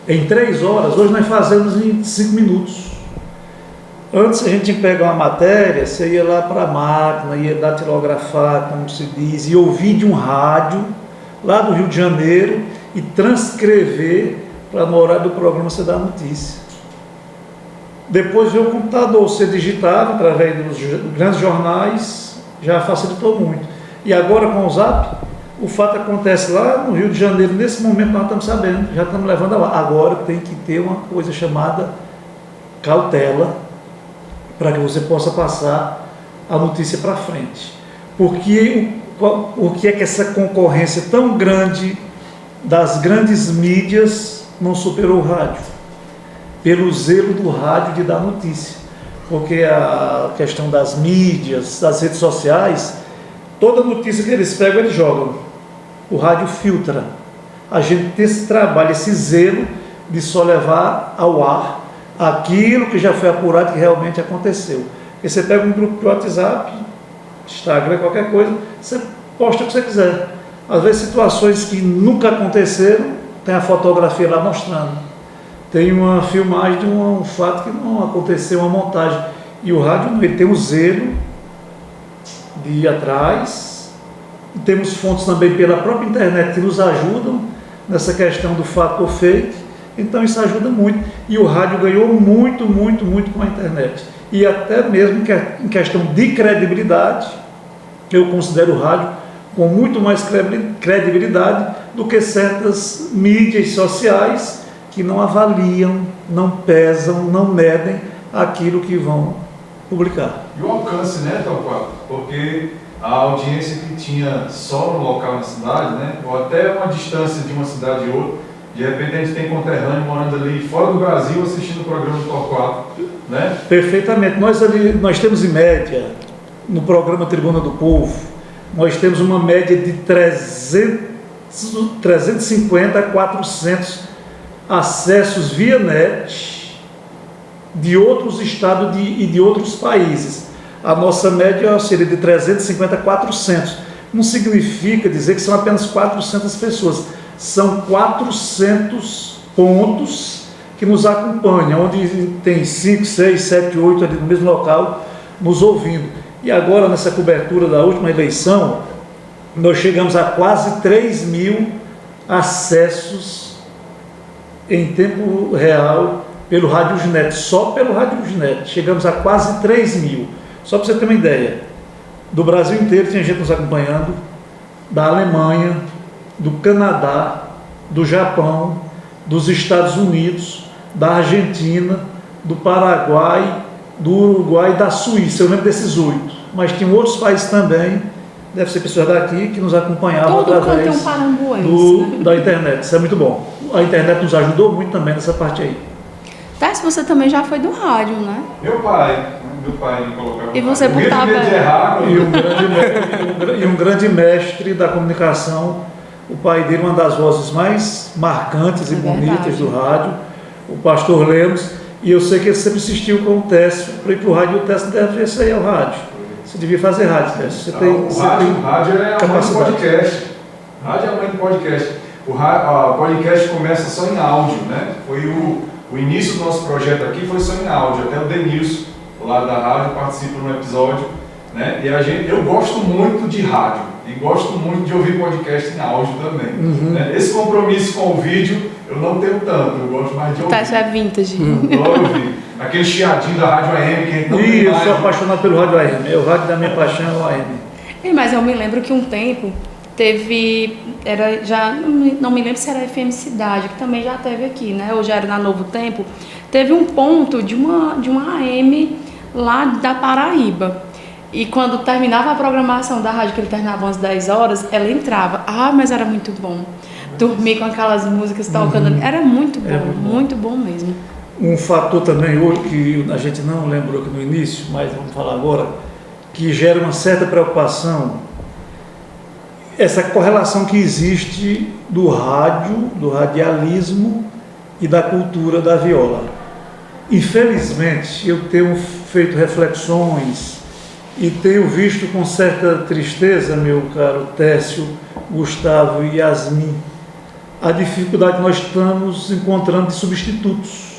em 3 horas, hoje nós fazemos em 5 minutos. Antes a gente tinha que pegar uma matéria, você ia lá para a máquina, ia datilografar, como se diz, e ouvir de um rádio lá do Rio de Janeiro e transcrever para no horário do programa você dar a notícia. Depois veio o computador, você digitava através dos grandes jornais, já facilitou muito. E agora com o Zap, o fato acontece lá no Rio de Janeiro, nesse momento nós estamos sabendo, já estamos levando lá. Agora tem que ter uma coisa chamada cautela, para que você possa passar a notícia para frente. Por que é que essa concorrência tão grande das grandes mídias não superou o rádio? Pelo zelo do rádio de dar notícia. Porque a questão das mídias, das redes sociais, toda notícia que eles pegam, eles jogam. O rádio filtra. A gente tem esse trabalho, esse zelo de só levar ao ar aquilo que já foi apurado que realmente aconteceu. Porque você pega um grupo de WhatsApp, Instagram, qualquer coisa, você posta o que você quiser. Às vezes situações que nunca aconteceram, tem a fotografia lá mostrando. Tem uma filmagem de um fato que não aconteceu, uma montagem. E o rádio, ele tem o zelo de ir atrás. E temos fontes também pela própria internet que nos ajudam nessa questão do fato ou fake. Então isso ajuda muito. E o rádio ganhou muito com a internet. E até mesmo em questão de credibilidade, eu considero o rádio com muito mais credibilidade do que certas mídias sociais que não avaliam, não pesam, não medem aquilo que vão publicar. E o alcance, né, Torquato? Porque a audiência que tinha só no local na cidade, né, ou até uma distância de uma cidade e outra, de repente a gente tem conterrâneo morando ali fora do Brasil assistindo o programa do Torquato, né? Perfeitamente. Nós temos em média, no programa Tribuna do Povo, nós temos uma média de 350 a 400 acessos via net de outros estados e de outros países. A nossa média seria de 350 a 400. Não significa dizer que são apenas 400 pessoas. São 400 pontos que nos acompanham, onde tem 5, 6, 7, 8 ali no mesmo local nos ouvindo. E agora, nessa cobertura da última eleição, nós chegamos a quase 3 mil acessos em tempo real pelo Rádiosnet, só pelo Rádiosnet. Chegamos a quase 3 mil. Só para você ter uma ideia, do Brasil inteiro tinha gente nos acompanhando, da Alemanha, do Canadá, do Japão, dos Estados Unidos, da Argentina, do Paraguai, do Uruguai e da Suíça. Eu lembro desses 8, mas tinham outros países também, deve ser pessoas daqui que nos acompanhavam através da internet. Isso é muito bom. A internet nos ajudou muito também nessa parte aí. Tess, você também já foi do rádio, né? Meu pai me colocava. E você por tabela. E um grande mestre da comunicação, o pai dele, uma das vozes mais marcantes e bonitas do rádio, o pastor Lemos, e eu sei que ele sempre insistiu com o Tess para ir para o rádio, e o Tess deve ver isso aí ao rádio. Você devia fazer rádio, Tess. Você tem rádio é a mãe do podcast. Rádio é a mãe do podcast. O podcast começa só em áudio, né? Foi o início do nosso projeto aqui foi só em áudio, até o Denilson, lá da rádio, participa no episódio, né? E eu gosto muito de rádio e gosto muito de ouvir podcast em áudio também. Né? Esse compromisso com o vídeo eu não tenho tanto, eu gosto mais de ouvir. Tá, isso é vintage. Adoro ouvir. Aquele chiadinho da Rádio AM que a gente não tem mais. Eu sou apaixonado pelo Rádio AM. O rádio da minha paixão é o AM. Mas eu me lembro que um tempo teve, não me lembro se era a FM Cidade, que também já teve aqui, né? Ou já era na Novo Tempo. Teve um ponto de uma AM lá da Paraíba. E quando terminava a programação da rádio, que ele terminava às 10 horas, ela entrava. Mas era muito bom. Dormir com aquelas músicas tocando. Era muito bom mesmo. Um fator também hoje que a gente não lembrou aqui no início, mas vamos falar agora, que gera uma certa preocupação, essa correlação que existe do rádio, do radialismo e da cultura da viola. Infelizmente, eu tenho feito reflexões e tenho visto com certa tristeza, meu caro Técio, Gustavo e Yasmin, a dificuldade que nós estamos encontrando de substitutos.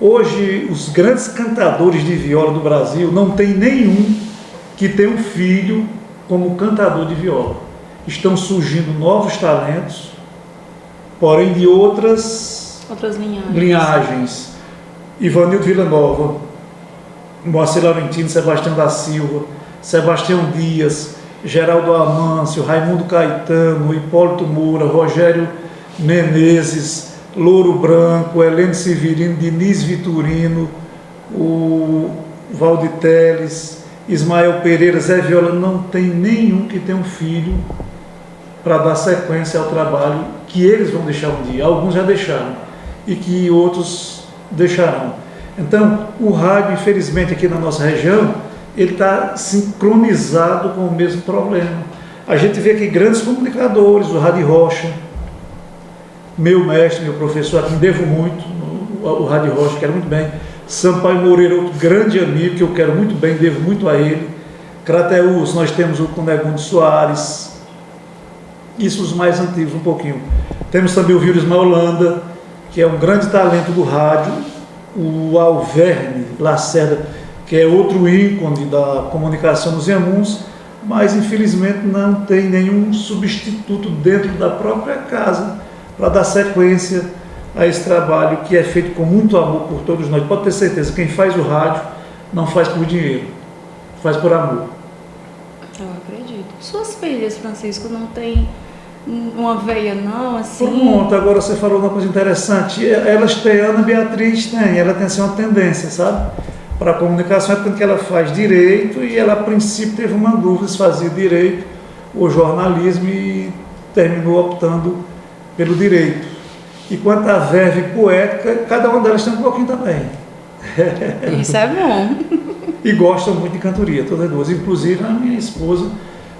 Hoje, os grandes cantadores de viola do Brasil, não tem nenhum que tenha um filho como cantador de viola. Estão surgindo novos talentos, porém de outras linhagens. Ivanildo Villanova, Moacir Laurentino, Sebastião da Silva, Sebastião Dias, Geraldo Amâncio, Raimundo Caetano, Hipólito Moura, Rogério Menezes, Louro Branco, Helene Severino, Diniz Vitorino, o Valdir Teles, Ismael Pereira, Zé Viola. Não tem nenhum que tenha um filho para dar sequência ao trabalho que eles vão deixar um dia. Alguns já deixaram e que outros deixarão. Então, o rádio, infelizmente, aqui na nossa região, ele está sincronizado com o mesmo problema. A gente vê aqui grandes comunicadores, o Rádio Rocha, meu mestre, meu professor, a quem devo muito, o Rádio Rocha, quero muito bem. Sampaio Moreira, outro grande amigo, que eu quero muito bem, devo muito a ele. Crateús, nós temos o Cunegonde Soares, isso os mais antigos um pouquinho. Temos também o Vildes Holanda, que é um grande talento do rádio, o Alverne Lacerda, que é outro ícone da comunicação nos Inhamuns, mas infelizmente não tem nenhum substituto dentro da própria casa para dar sequência a esse trabalho que é feito com muito amor por todos nós. Pode ter certeza, quem faz o rádio não faz por dinheiro, faz por amor. Eu acredito. Suas filhas, Francisco, não tem uma veia não, assim? Pronto, agora você falou uma coisa interessante. Elas têm, Ana Beatriz tem, ela tem assim uma tendência, sabe? Para a comunicação, é tanto que ela faz direito e ela a princípio teve uma dúvida se fazia direito ou jornalismo e terminou optando pelo direito. E quanto à verve poética, cada uma delas tem um pouquinho também. Isso é bom. E gostam muito de cantoria, todas duas. Inclusive a minha esposa,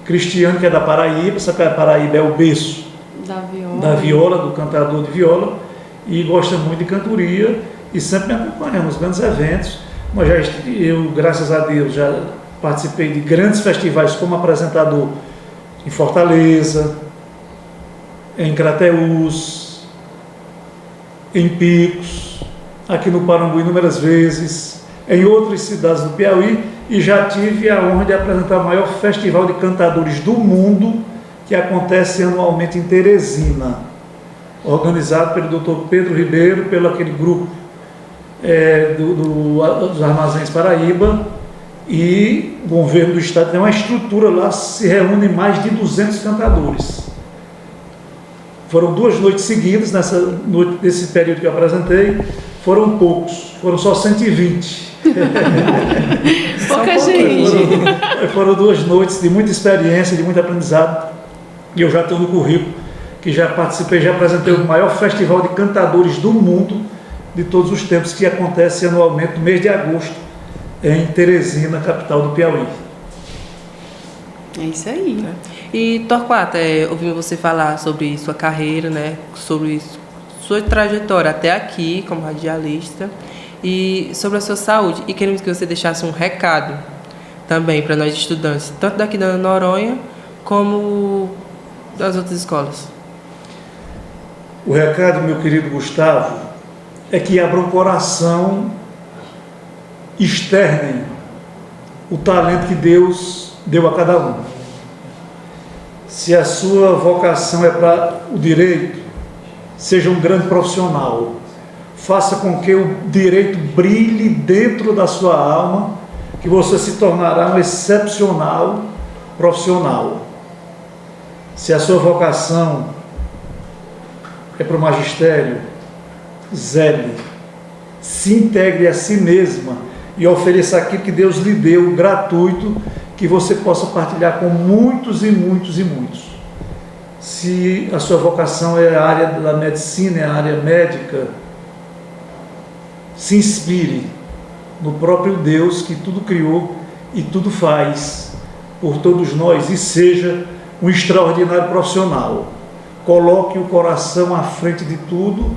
Cristiane, que é da Paraíba, sabe que a Paraíba é o berço da viola, do cantador de viola, e gosta muito de cantoria e sempre me acompanha nos grandes eventos. Mas eu, graças a Deus, já participei de grandes festivais como apresentador em Fortaleza, em Crateús, em Picos, aqui no Parambu inúmeras vezes, em outras cidades do Piauí, e já tive a honra de apresentar o maior festival de cantadores do mundo, que acontece anualmente em Teresina, organizado pelo Dr. Pedro Ribeiro, pelo aquele grupo dos Armazéns Paraíba, e o governo do estado tem uma estrutura lá, se reúnem mais de 200 cantadores. Foram 2 noites seguidas, nesse período que eu apresentei, foram poucos, foram só 120. Pouca gente. Foram 2 noites de muita experiência, de muito aprendizado, e eu já tenho no currículo que já participei, já apresentei o maior festival de cantadores do mundo de todos os tempos, que acontece anualmente no mês de agosto em Teresina, capital do Piauí. É isso aí. E Torquato, ouvimos você falar sobre sua carreira, né, sobre sua trajetória até aqui como radialista e sobre a sua saúde. E queremos que você deixasse um recado também para nós estudantes, tanto daqui da Noronha como das outras escolas. O recado, meu querido Gustavo, é que abram o coração, externem o talento que Deus deu a cada um. Se a sua vocação é para o direito, seja um grande profissional. Faça com que o direito brilhe dentro da sua alma, que você se tornará um excepcional profissional. Se a sua vocação é para o magistério, zele, se integre a si mesma e ofereça aquilo que Deus lhe deu gratuito, que você possa partilhar com muitos e muitos e muitos. Se a sua vocação é a área da medicina, é a área médica, se inspire no próprio Deus que tudo criou e tudo faz por todos nós, e seja um extraordinário profissional. Coloque o coração à frente de tudo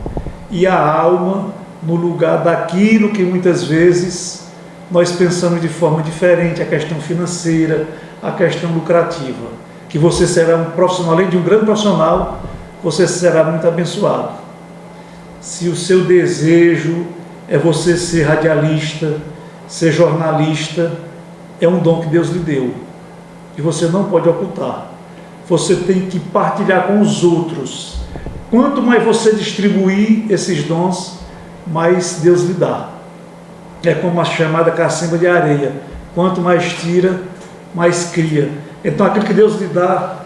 e a alma no lugar daquilo que muitas vezes nós pensamos de forma diferente, a questão financeira, a questão lucrativa. Que você será um profissional, além de um grande profissional, você será muito abençoado. Se o seu desejo é você ser radialista, ser jornalista, é um dom que Deus lhe deu e você não pode ocultar. Você tem que partilhar com os outros. Quanto mais você distribuir esses dons, mais Deus lhe dá. É como a chamada cacimba de areia. Quanto mais tira, mais cria. Então aquilo que Deus lhe dá,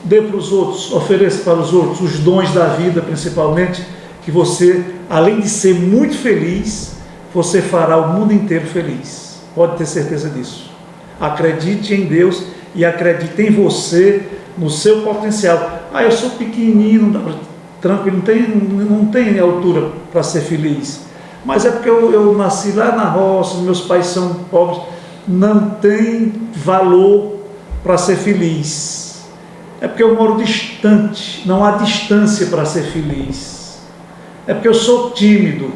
dê para os outros, ofereça para os outros, os dons da vida principalmente, que você, além de ser muito feliz, você fará o mundo inteiro feliz. Pode ter certeza disso. Acredite em Deus e acredite em você, no seu potencial. Eu sou pequenininho, tranquilo, não tem altura para ser feliz. Mas é porque eu nasci lá na roça, meus pais são pobres, não tem valor para ser feliz. É porque eu moro distante, não há distância para ser feliz. É porque eu sou tímido.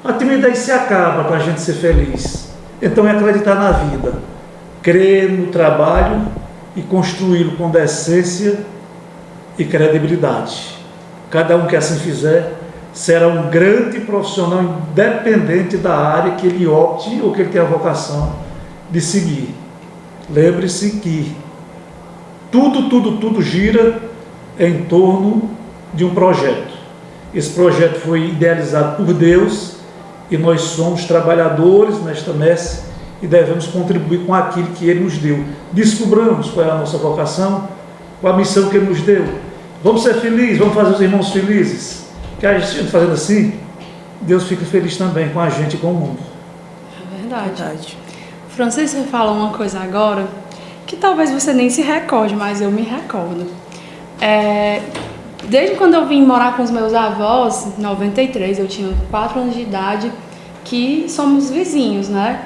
A timidez se acaba para a gente ser feliz. Então é acreditar na vida, crer no trabalho e construí-lo com decência e credibilidade. Cada um que assim fizer será um grande profissional, independente da área que ele opte ou que ele tenha a vocação de seguir. Lembre-se que tudo gira em torno de um projeto. Esse projeto foi idealizado por Deus e nós somos trabalhadores nesta messe e devemos contribuir com aquilo que Ele nos deu. Descobramos qual é a nossa vocação, qual a missão que Ele nos deu. Vamos ser felizes, vamos fazer os irmãos felizes. Que a gente fazendo assim, Deus fica feliz também com a gente e com o mundo. É verdade. Francisco, você falou uma coisa agora que talvez você nem se recorde, mas eu me recordo. Desde quando eu vim morar com os meus avós, em 93, eu tinha 4 anos de idade, que somos vizinhos, né?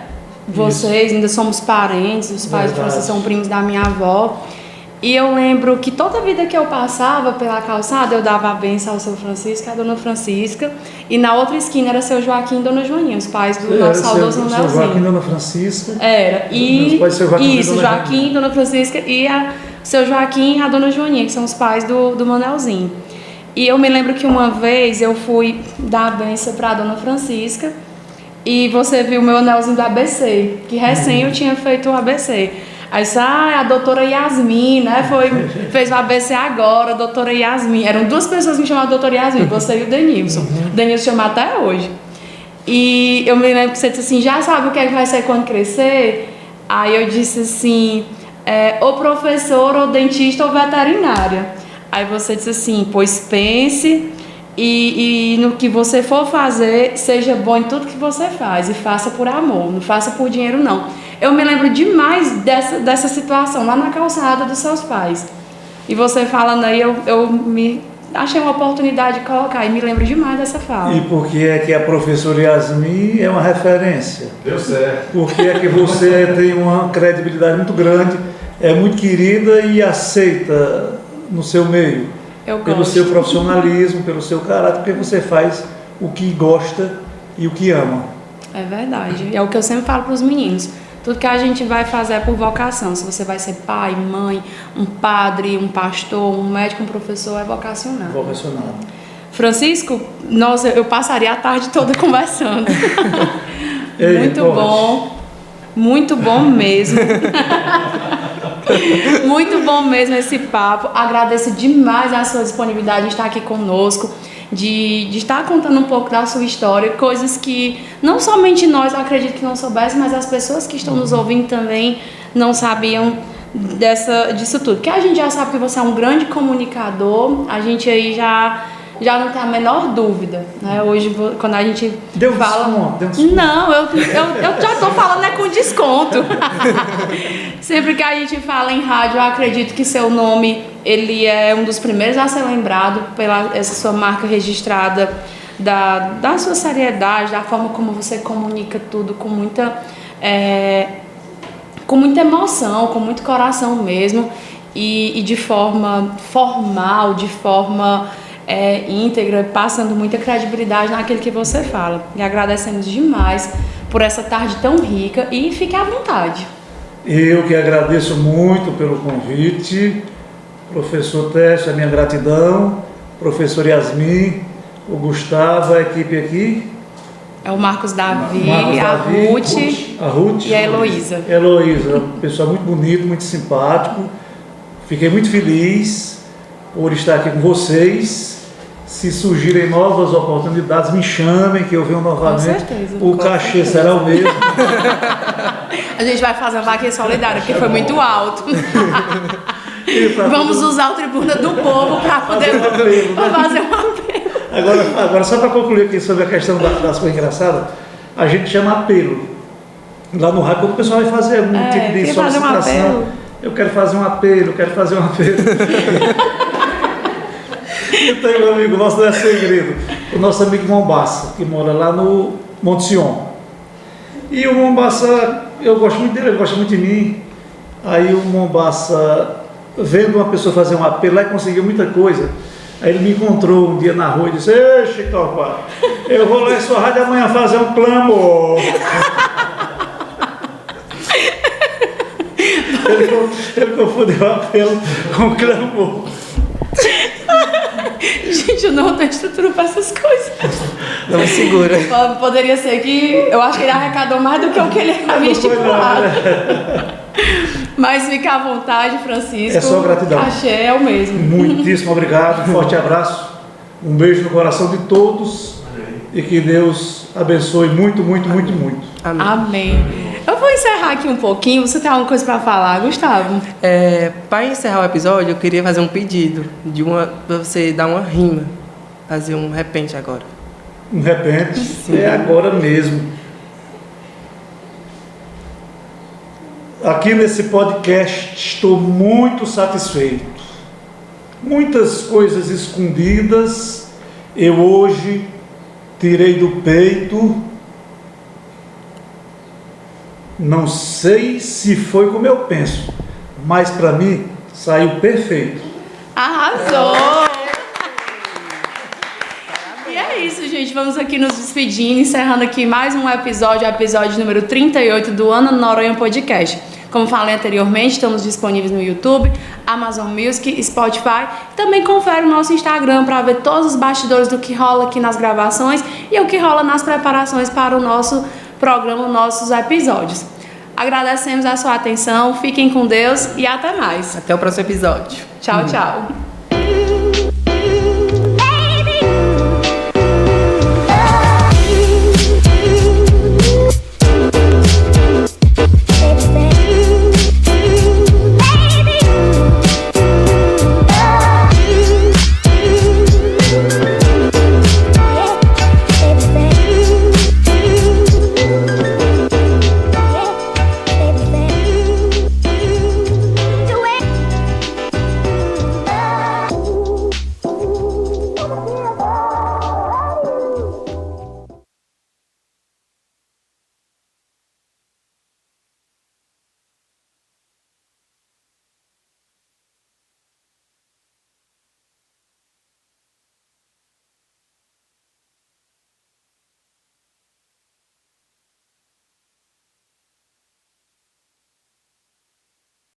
Vocês Isso. Ainda somos parentes, os pais de Francisco são primos da minha avó. E eu lembro que toda vida que eu passava pela calçada, eu dava a benção ao seu Francisco e à dona Francisca. E na outra esquina era seu Joaquim e dona Joaninha, os pais do nosso saudoso Manelzinho. Seu Joaquim e dona Francisca. Era. E isso, Joaquim e dona Francisca e seu Joaquim e a dona Joaninha, que são os pais do Manelzinho. E eu me lembro que uma vez eu fui dar a benção para a dona Francisca e você viu o meu anelzinho do ABC, que recém eu tinha feito o ABC. Aí disse, a doutora Yasmin, né? Fez o ABC agora, a doutora Yasmin. Eram 2 pessoas que me chamavam doutora Yasmin, você e o Denilson. O Denilson chama até hoje. E eu me lembro que você disse assim, já sabe o que é que vai ser quando crescer? Aí eu disse assim, ou professor, ou dentista, ou veterinária. Aí você disse assim, pois pense e no que você for fazer, seja bom em tudo que você faz e faça por amor, não faça por dinheiro não. Eu me lembro demais dessa situação, lá na calçada dos seus pais. E você falando aí, eu me achei uma oportunidade de colocar e me lembro demais dessa fala. E por que é que a professora Yasmin é uma referência? Deu certo. Porque é que você tem uma credibilidade muito grande, é muito querida e aceita no seu meio. Pelo seu profissionalismo, pelo seu caráter, porque você faz o que gosta e o que ama. É verdade. É o que eu sempre falo para os meninos. Tudo que a gente vai fazer é por vocação. Se você vai ser pai, mãe, um padre, um pastor, um médico, um professor, é vocacionado. Vocacionado. Francisco, eu passaria a tarde toda conversando. Muito bom mesmo. Muito bom mesmo esse papo. Agradeço demais a sua disponibilidade de estar aqui conosco, de estar contando um pouco da sua história, coisas que não somente nós, eu acredito que não soubessem, mas as pessoas que estão nos ouvindo também não sabiam disso tudo. Porque a gente já sabe que você é um grande comunicador, a gente aí já não tem a menor dúvida, né? Hoje, quando a gente fala... Deu desconto. Não, eu já estou falando com desconto. Sempre que a gente fala em rádio, eu acredito que seu nome, ele é um dos primeiros a ser lembrado pela essa sua marca registrada, da sua seriedade, da forma como você comunica tudo com muita emoção, com muito coração mesmo, e de forma formal, de forma íntegra, passando muita credibilidade naquilo que você fala. E agradecemos demais por essa tarde tão rica e fique à vontade. Eu que agradeço muito pelo convite, professor Teste, a minha gratidão, professor Yasmin, o Gustavo, a equipe aqui, É o Marcos Davi, Marcos a Davi, Ruth e a Heloísa. Heloísa, um pessoal muito bonito, muito simpático. Fiquei muito feliz por estar aqui com vocês. Se surgirem novas oportunidades, me chamem que eu venho novamente. Com certeza. O cachê será o mesmo. A gente vai fazer uma vaquinha solidária, porque foi muito alto. Vamos usar o Tribuna do Povo para poder fazer um apelo. Agora, só para concluir aqui sobre a questão das coisas engraçadas, a gente chama apelo. Lá no rádio, quando o pessoal vai fazer algum tipo de solicitação, eu quero fazer um apelo, Então, meu amigo nosso não é segredo. O nosso amigo Mombaça, que mora lá no Monte Sion. E o Mombaça, eu gosto muito dele, ele gosta muito de mim. Aí o Mombaça, vendo uma pessoa fazer um apelo lá e conseguiu muita coisa. Aí ele me encontrou um dia na rua e disse: "Ei, Chico, eu vou lá em sua rádio amanhã fazer um clamor." Ele confundiu o apelo com clamor. Gente, eu não tenho estrutura para essas coisas. Não me segura. Poderia ser que eu acho que ele arrecadou mais do que o que ele havia estipulado. Mas fica à vontade, Francisco. É só gratidão. O cachê é o mesmo. Muitíssimo obrigado, um forte abraço, um beijo no coração de todos e que Deus abençoe muito, muito, muito, muito. Amém. Amém. Eu vou encerrar aqui um pouquinho. Você tem alguma coisa para falar, Gustavo? Para encerrar o episódio, eu queria fazer um pedido pra você dar uma rima, fazer um repente agora. De repente, Sim. é agora mesmo. Aqui nesse podcast estou muito satisfeito. Muitas coisas escondidas eu hoje tirei do peito. Não sei se foi como eu penso, mas para mim saiu perfeito. Arrasou! E é isso, gente. Vamos aqui nos despedindo, encerrando aqui mais um episódio, o episódio número 38 do Ana Noronha Podcast. Como falei anteriormente, estamos disponíveis no YouTube, Amazon Music, Spotify. Também confere o nosso Instagram para ver todos os bastidores do que rola aqui nas gravações e o que rola nas preparações para o nosso programa, nossos episódios. Agradecemos a sua atenção, fiquem com Deus e até mais. Até o próximo episódio. Tchau, tchau.